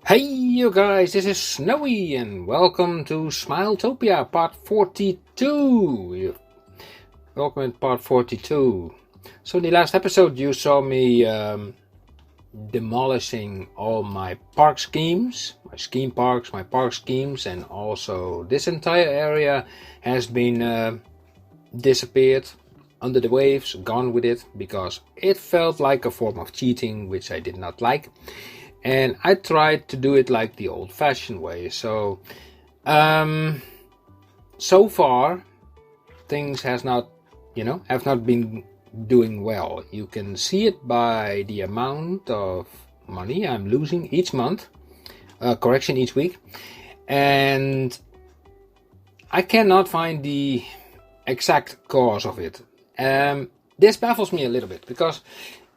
Hey you guys, this is Snowy and welcome to SmileTopia part 42. Welcome in part 42. So in the last episode you saw me demolishing all my park schemes, my scheme parks, my park schemes, and also this entire area has been disappeared under the waves, gone with it, because it felt like a form of cheating which I did not like. And I tried to do it like the old-fashioned way. So far things have not been doing well. You can see it by the amount of money I'm losing each month, each week, and I cannot find the exact cause of it. This baffles me a little bit because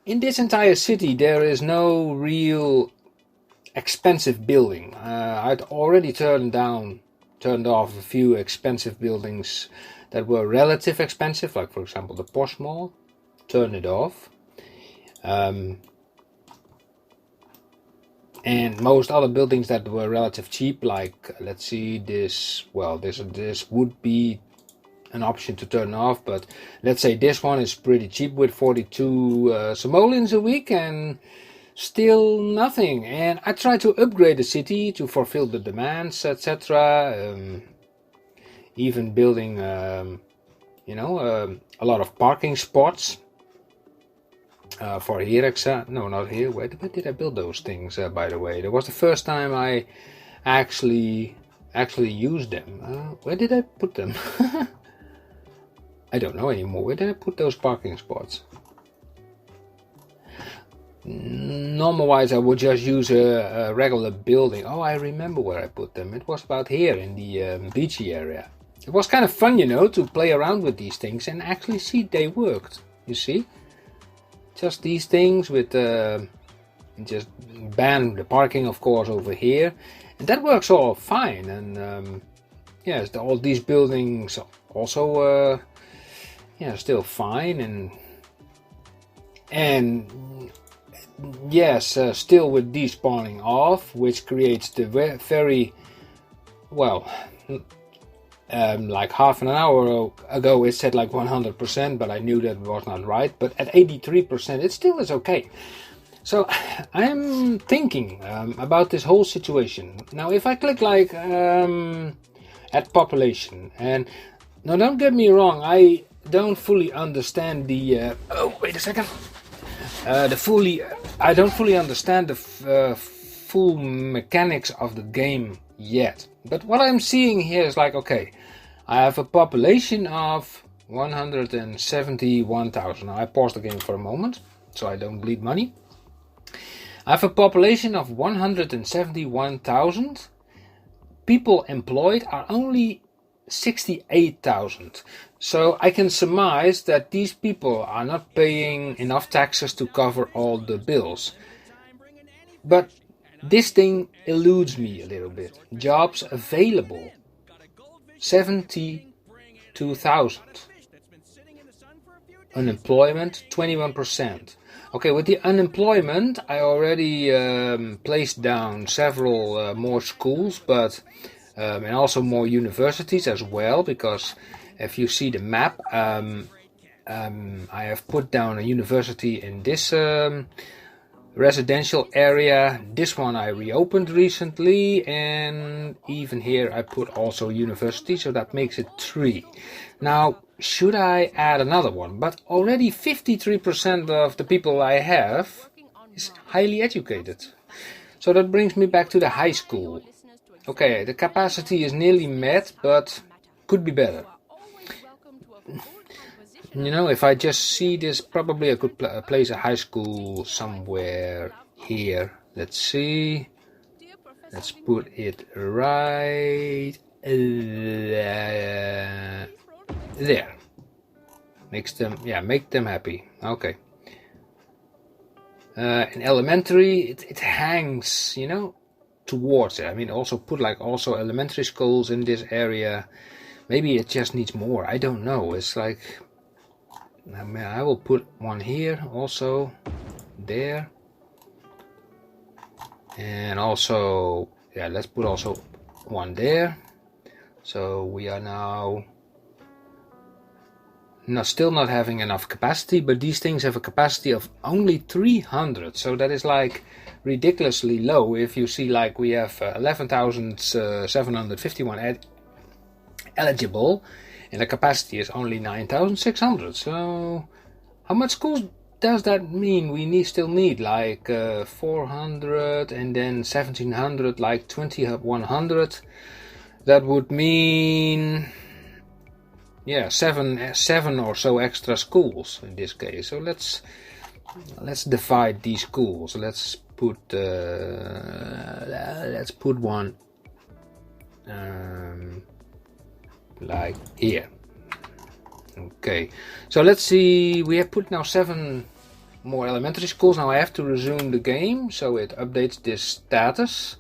in this entire city there is no real expensive building. I'd already turned off a few expensive buildings that were relative expensive, like for example the Posh Mall. Turned it off. And most other buildings that were relative cheap, like let's see, this would be an option to turn off, but let's say this one is pretty cheap with 42 simoleons a week and still nothing. And I try to upgrade the city to fulfill the demands, etc. Even building a lot of parking spots for here. No, not here. Where did I build those things, by the way? That was the first time I actually used them. Where did I put them? I don't know anymore. Where did I put those parking spots? Normal-wise, I would just use a regular building. Oh, I remember where I put them. It was about here in the beachy area. It was kind of fun, to play around with these things and actually see they worked. You see? Just these things with just ban the parking, of course, over here. And that works all fine. And yes, all these buildings also still fine, and yes, still with despawning off, which creates the very like half an hour ago it said like 100%, but I knew that was not right. But at 83% it still is okay. So I'm thinking about this whole situation. Now if I click like at population, and now don't get me wrong, I don't fully understand the I don't fully understand the full mechanics of the game yet. But what I'm seeing here is like, okay, I have a population of 171,000. Now I pause the game for a moment so I don't bleed money. I have a population of 171,000. People employed are only 68,000. So I can surmise that these people are not paying enough taxes to cover all the bills. But this thing eludes me a little bit. Jobs available, 72,000. Unemployment, 21%. Okay, with the unemployment, I already placed down several more schools, but and also more universities as well, because if you see the map, I have put down a university in this residential area. This one I reopened recently, and even here I put also university, so that makes it 3. Now, should I add another one? But already 53% of the people I have is highly educated. So that brings me back to the high school. Okay, the capacity is nearly met, but could be better. If I just see this, probably I could place a high school somewhere here. Let's see. Let's put it right there. Make them happy. Okay. In elementary, it hangs, towards it. I mean, also put like also elementary schools in this area. Maybe it just needs more. I don't know. It's like, I will put one here also, there. And also, yeah, let's put also one there. So we are now still not having enough capacity, but these things have a capacity of only 300. So that is like ridiculously low. If you see, like, we have 11,751 eligible, and the capacity is only 9,600. So how much schools does that mean? We still need like 400 and then 1,700, like 2,100. That would mean, yeah, seven or so extra schools in this case. So let's divide these schools. Let's put one like here. Okay, so let's see, we have put now 7 more elementary schools. Now I have to resume the game, so it updates this status.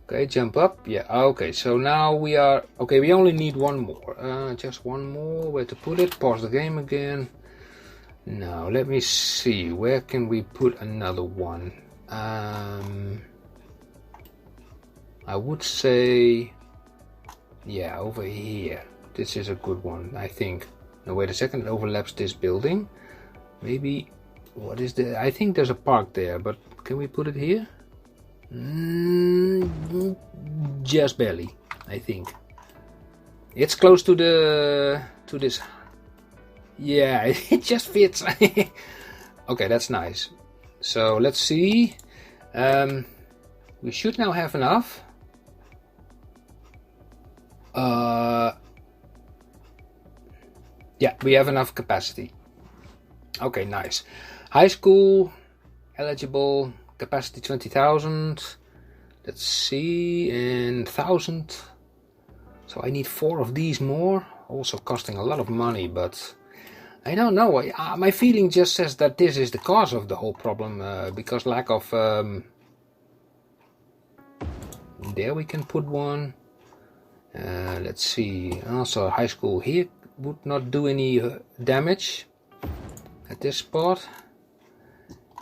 Okay, jump up. Yeah, okay, so now we are, okay, we only need one more. Just one more. Where to put it? Pause the game again. Now, let me see. Where can we put another one? I would say, yeah, over here. This is a good one, I think. No, wait a second. It overlaps this building. Maybe, what is the, I think there's a park there, but can we put it here? Just barely, I think. It's close to this. Yeah, it just fits. Okay, that's nice. So let's see. We should now have enough. Yeah, we have enough capacity. Okay, nice. High school eligible. Capacity 20,000. Let's see, and 1,000. So I need 4 of these more. Also costing a lot of money, but I don't know. My feeling just says that this is the cause of the whole problem, because lack of. There we can put one. Let's see. Also, high school here would not do any damage at this spot.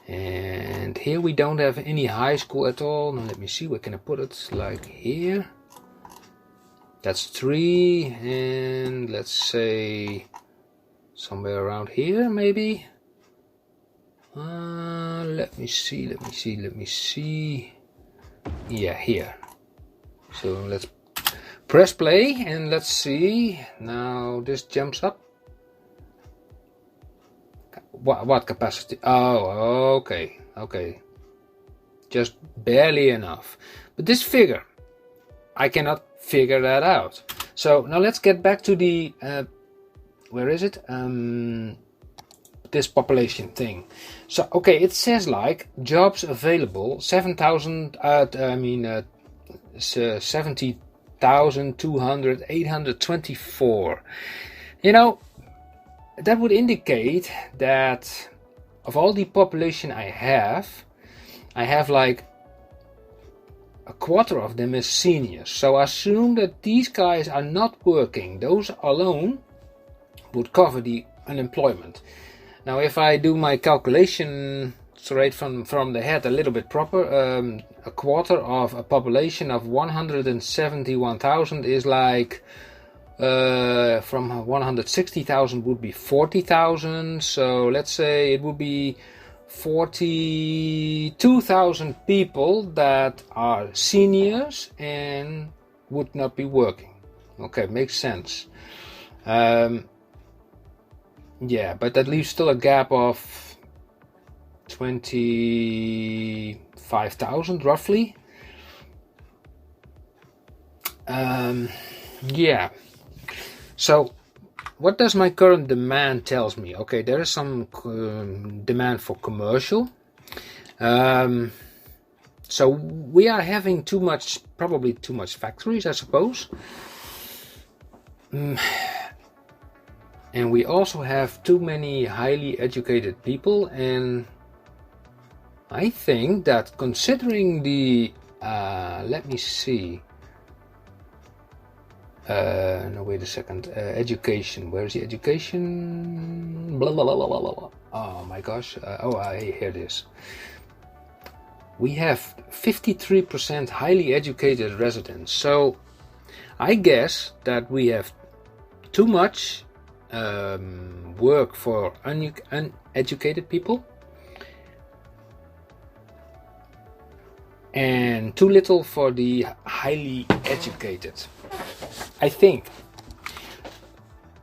And here we don't have any high school at all. Now let me see, where can I put it? Like here. That's 3, and let's say somewhere around here maybe. Let me see. Yeah, here. So let's press play and let's see. Now this jumps up. What capacity? Oh, okay. Just barely enough. But this figure, I cannot figure that out. So now let's get back to the where is it? This population thing. So okay, it says like jobs available 70,824. You know, that would indicate that of all the population I have like a quarter of them is seniors. So assume that these guys are not working. Those alone would cover the unemployment. Now if I do my calculation straight from the head a little bit proper, a quarter of a population of 171,000 is like from 160,000 would be 40,000. So let's say it would be 42,000 people that are seniors and would not be working. Okay, makes sense. Yeah, but that leaves still a gap of 25,000 roughly. Yeah. So what does my current demand tells me? Okay, there is some demand for commercial. So we are having probably too much factories, I suppose. And we also have too many highly educated people, and I think that considering the let me see. No, wait a second. Education. Where is the education? Blah, blah, blah, blah, blah, blah. Oh my gosh. I hear this. we have 53% highly educated residents. So I guess that we have too much work for uneducated people and too little for the highly educated, I think.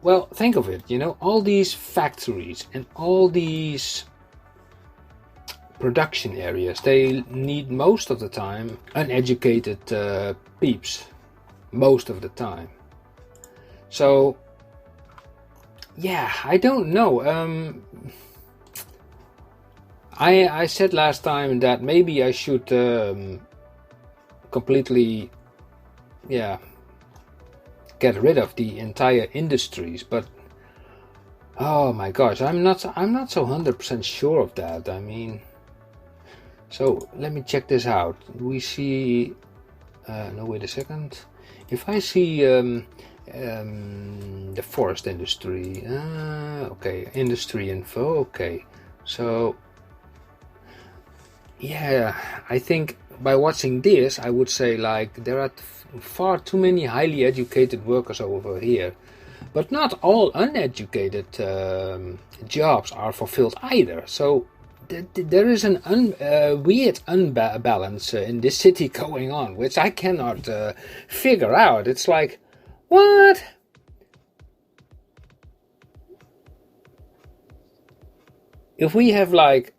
Well, think of it, all these factories and all these production areas, they need most of the time uneducated peeps, most of the time. So yeah, I don't know. I said last time that maybe I should completely get rid of the entire industries, but oh my gosh, I'm not so 100% sure of that. I mean, so let me check this out. We see no, wait a second. If I see the forest industry, okay, industry info, okay, so yeah, I think by watching this I would say like there are far too many highly educated workers over here, but not all uneducated jobs are fulfilled either. So there is an weird unbalance in this city going on, which I cannot figure out. It's like, what? If we have like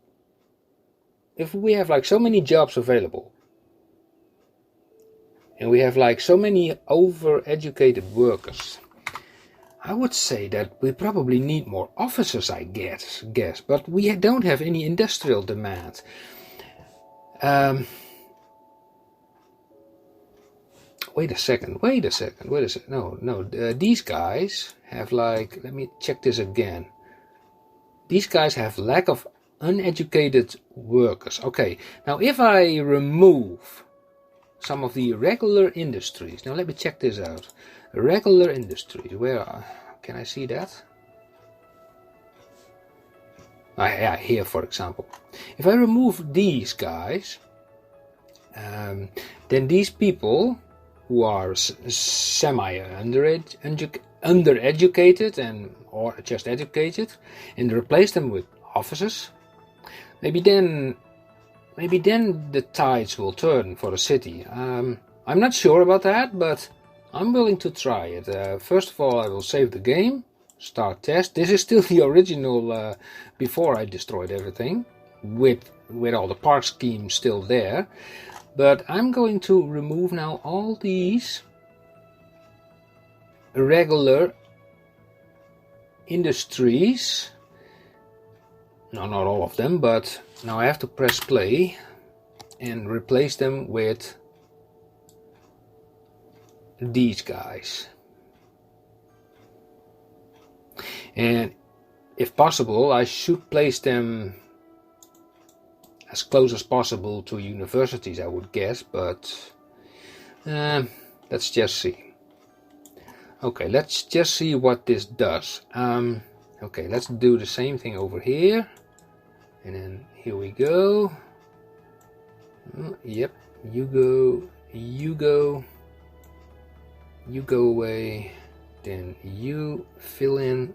so many jobs available, and we have like so many overeducated workers, I would say that we probably need more officers, I guess, but we don't have any industrial demand. Wait a second. No, these guys have like, let me check this again. These guys have lack of uneducated workers. Okay, now if I remove some of the regular industries, now let me check this out. Regular industries, where can I see that? Yeah, here for example. If I remove these guys, then these people who are undereducated and or just educated, and replace them with officers, maybe then the tides will turn for the city. I'm not sure about that, but I'm willing to try it. First of all, I will save the game, start test. This is still the original before I destroyed everything, with all the park schemes still there. But I'm going to remove now all these regular industries. No, not all of them, but now I have to press play and replace them with these guys. And if possible, I should place them as close as possible to universities, I would guess, but let's just see. Okay, let's just see what this does. Okay, let's do the same thing over here, and then here we go. Yep, you go away, then you fill in,